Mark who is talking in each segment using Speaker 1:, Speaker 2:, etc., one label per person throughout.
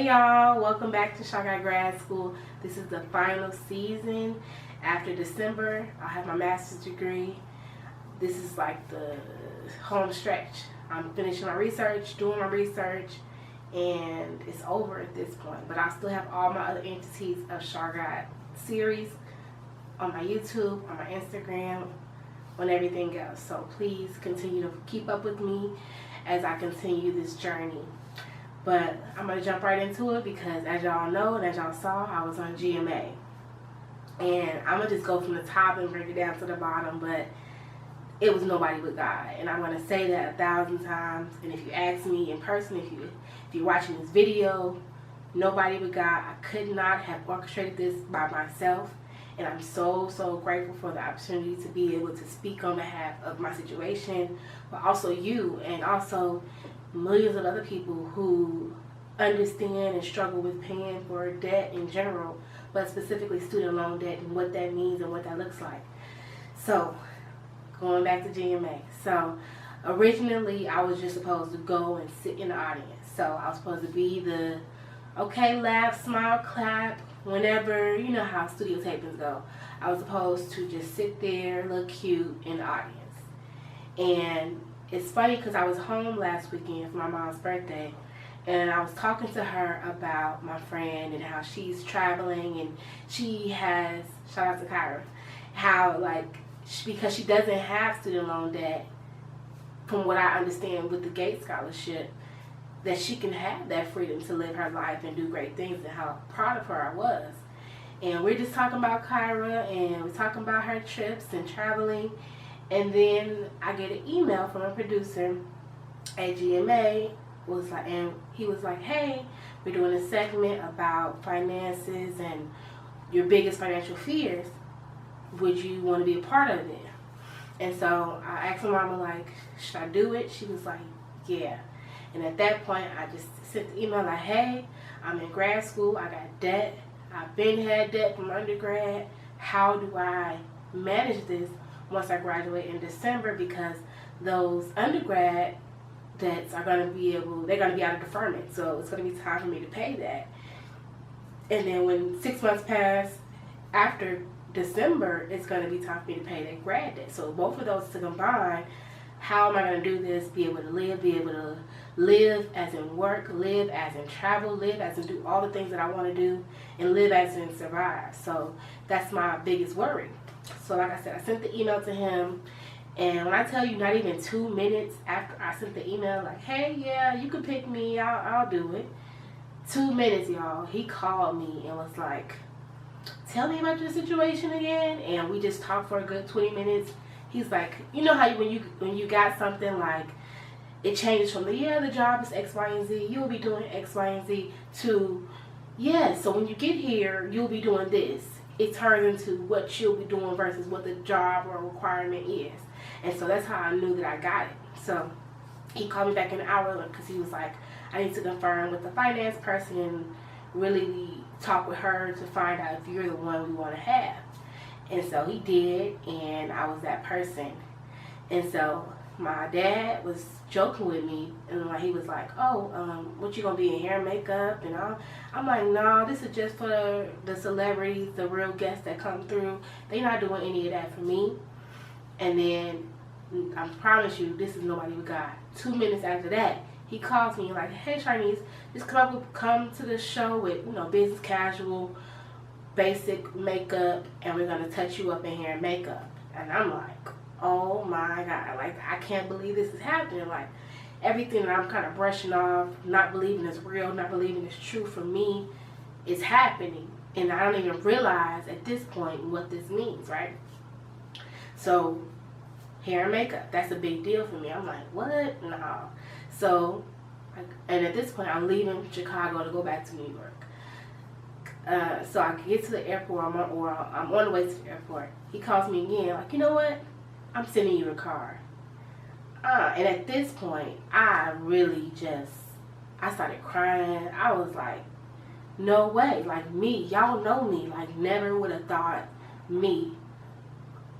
Speaker 1: Hey y'all, welcome back to Char'Nese Grad School. This is the final season. After December, I'll have my master's degree. This is like the home stretch. I'm finishing my research, doing my research, and it's over at this point. But I still have all my other entities of Char'Nese series on my YouTube, on my Instagram, on everything else. So please continue to keep up with me as I continue this journey. But I'm going to jump right into it because as y'all know and as y'all saw, I was on GMA. And I'm going to just go from the top and bring it down to the bottom, but it was nobody but God. And I'm going to say that 1,000 times. And if you ask me in person, if you're watching this video, nobody but God. I could not have orchestrated this by myself. And I'm so grateful for the opportunity to be able to speak on behalf of my situation, but also you and also millions of other people who understand and struggle with paying for debt in general, but specifically student loan debt and what that means and what that looks like. So, going back to GMA. So, originally I was just supposed to go and sit in the audience. So, I was supposed to be the okay, laugh, smile, clap, whenever, you know how studio tapings go. I was supposed to just sit there, look cute in the audience. And it's funny because I was home last weekend for my mom's birthday, and I was talking to her about my friend and how she's traveling, and she has, shout out to Kyra, how because she doesn't have student loan debt, from what I understand with the Gates Scholarship, that she can have that freedom to live her life and do great things, and how proud of her I was. And we're just talking about Kyra, and we're talking about her trips and traveling. And then I get an email from a producer at GMA, and he was like, hey, we're doing a segment about finances and your biggest financial fears. Would you want to be a part of it? And so I asked my mama, like, should I do it? She was like, yeah. And at that point, I just sent the email like, hey, I'm in grad school. I got debt. I've had debt from undergrad. How do I manage this once I graduate in December? Because those undergrad debts are going to be they're going to be out of deferment. So it's going to be time for me to pay that. And then when 6 months pass after December, it's going to be time for me to pay that grad debt. So both of those to combine, how am I going to do this? Be able to live as in work, live as in travel, live as in do all the things that I want to do, and live as in survive. So that's my biggest worry. So like I said, I sent the email to him, and when I tell you not even 2 minutes after I sent the email, like, hey, yeah, you can pick me, I'll do it. 2 minutes, y'all, he called me and was like, tell me about your situation again. And we just talked for a good 20 minutes. He's like, you know how when you got something like, it changes from the job is X, Y, and Z, you'll be doing X, Y, and Z, to, so when you get here, you'll be doing this. It turns into what you'll be doing versus what the job or requirement is. And so that's how I knew that I got it. So he called me back in an hour because he was like, I need to confirm with the finance person and really talk with her to find out if you're the one we want to have. And so he did, and I was that person. And so my dad was joking with me, and he was like, oh, what you gonna be in hair and makeup? And I'm like, no, this is just for the celebrities, the real guests that come through. They're not doing any of that for me. And then I promise you, this is nobody but God. 2 minutes after that, he calls me like, hey, Char'Nese, just come to the show with, business casual, basic makeup, and we're gonna touch you up in hair and makeup. And I'm like, oh my God, like, I can't believe this is happening. Like, everything that I'm kind of brushing off, not believing is real, not believing is true for me, is happening. And I don't even realize at this point what this means, right? So, hair and makeup, that's a big deal for me. I'm like, what? No. So, and at this point, I'm leaving Chicago to go back to New York. So I get to the airport, I'm on the way to the airport. He calls me again, like, you know what? I'm sending you a card. And at this point, I started crying. I was like, no way. Like, me, y'all know me. Like, never would have thought me,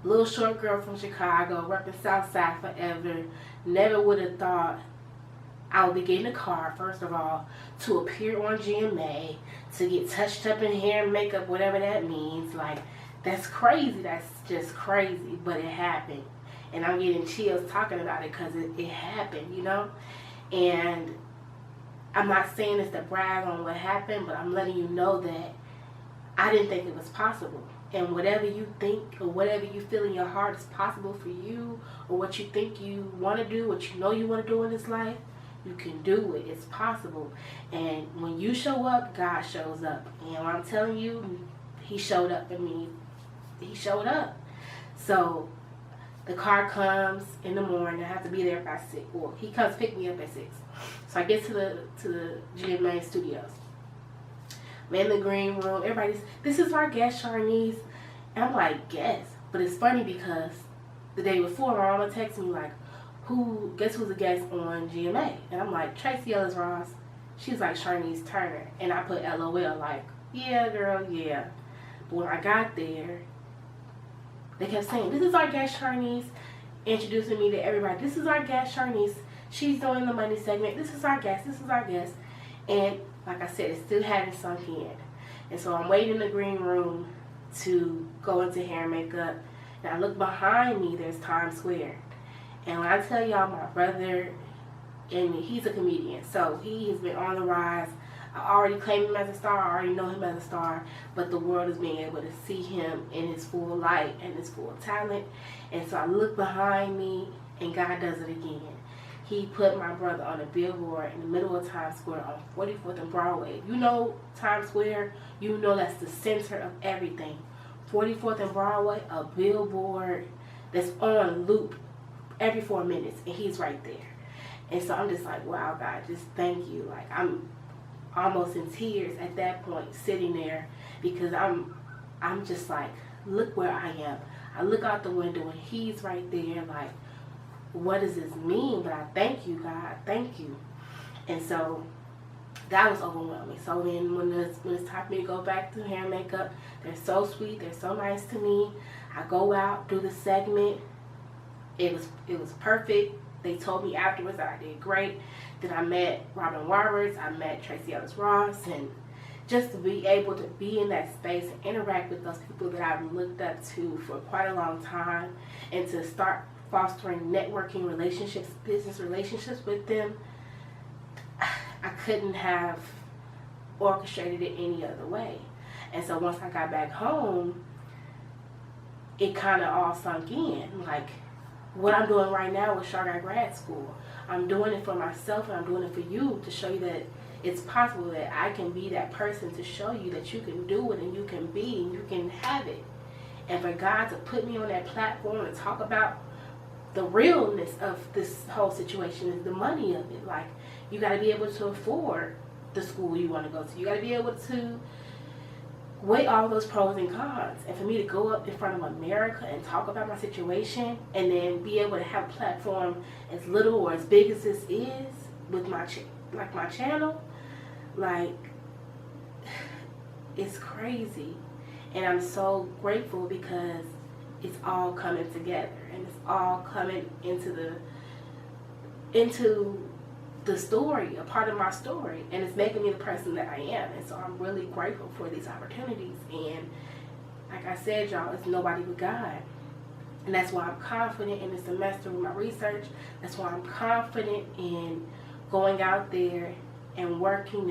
Speaker 1: little short girl from Chicago, repping Southside forever, never would have thought I will be getting a car, first of all, to appear on GMA, to get touched up in hair and makeup, whatever that means. Like, that's crazy. That's just crazy. But it happened. And I'm getting chills talking about it because it happened, you know? And I'm not saying this to brag on what happened, but I'm letting you know that I didn't think it was possible. And whatever you think or whatever you feel in your heart is possible for you, or what you think you want to do, what you know you want to do in this life, you can do it. It's possible. And when you show up, God shows up. And I'm telling you, he showed up for me. He showed up. So the car comes in the morning. I have to be there by 6. Well, he comes pick me up at 6. So I get to the GMA studios. I'm in the green room. Everybody's, this is our guest, Char'Nese. And I'm like, guest? But it's funny because the day before, my mama texted me like, guess who's a guest on GMA? And I'm like, Tracy Ellis Ross. She's like, Char'Nese Turner. And I put LOL, like, yeah, girl, yeah. But when I got there, they kept saying, this is our guest, Char'Nese. Introducing me to everybody. This is our guest, Char'Nese. She's doing the money segment. This is our guest. This is our guest. And like I said, it still hadn't sunk in. And so I'm waiting in the green room to go into hair and makeup. And I look behind me, there's Times Square. And when I tell y'all, my brother, and he's a comedian, so he has been on the rise. I already claim him as a star. I already know him as a star. But the world is being able to see him in his full light and his full talent. And so I look behind me, and God does it again. He put my brother on a billboard in the middle of Times Square on 44th and Broadway. You know Times Square, you know that's the center of everything. 44th and Broadway, a billboard that's on loop every 4 minutes, and he's right there. And so I'm just like, wow, God, just thank you. Like, I'm almost in tears at that point, sitting there, because I'm just like, look where I am. I look out the window, and he's right there, like, what does this mean? But I thank you, God. Thank you. And so that was overwhelming. So then when it's time for me to go back to hair and makeup, they're so sweet. They're so nice to me. I go out, do the segment. It was perfect. They told me afterwards that I did great. Then I met Robin Warwards. I met Tracy Ellis Ross. And just to be able to be in that space and interact with those people that I've looked up to for quite a long time, and to start fostering networking relationships, business relationships with them, I couldn't have orchestrated it any other way. And so once I got back home, it kind of all sunk in. Like, what I'm doing right now with Char'Nese Grad School, I'm doing it for myself, and I'm doing it for you, to show you that it's possible, that I can be that person to show you that you can do it, and you can be, and you can have it. And for God to put me on that platform and talk about the realness of this whole situation is the money of it. Like, you got to be able to afford the school you want to go to. You got to be able to weigh all those pros and cons. And for me to go up in front of America and talk about my situation, and then be able to have a platform as little or as big as this is with my my channel, like, it's crazy. And I'm so grateful because it's all coming together, and it's all coming into the story, a part of my story, and it's making me the person that I am. And so I'm really grateful for these opportunities. And like I said, y'all, it's nobody but God. And that's why I'm confident in the semester with my research. That's why I'm confident in going out there and working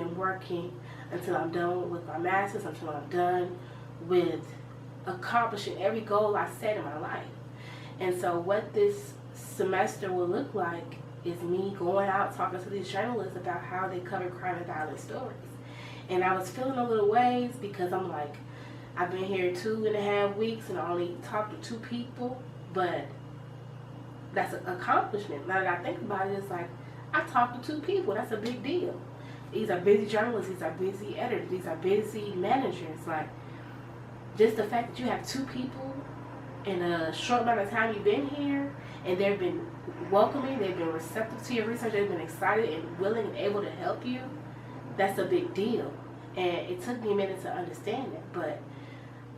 Speaker 1: until I'm done with my master's, until I'm done with accomplishing every goal I set in my life. And so what this semester will look like is me going out talking to these journalists about how they cover crime and violence stories. And I was feeling a little ways because I'm like, I've been here 2.5 weeks and I only talked to 2 people, but that's an accomplishment. Now that I think about it, it's like, I talked to 2 people. That's a big deal. These are busy journalists. These are busy editors. These are busy managers. Like, just the fact that you have 2 people in a short amount of time you've been here, and they've been welcoming, they've been receptive to your research, they've been excited and willing and able to help you, that's a big deal. And it took me a minute to understand it, but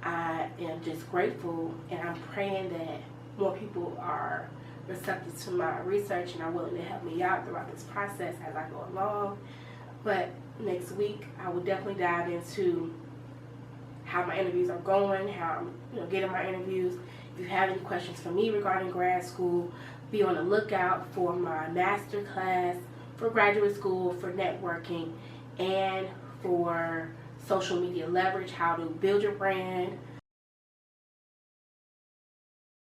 Speaker 1: I am just grateful, and I'm praying that more people are receptive to my research and are willing to help me out throughout this process as I go along. But next week, I will definitely dive into how my interviews are going, how I'm getting my interviews. If you have any questions for me regarding grad school, be on the lookout for my master class for graduate school, for networking, and for social media leverage, how to build your brand,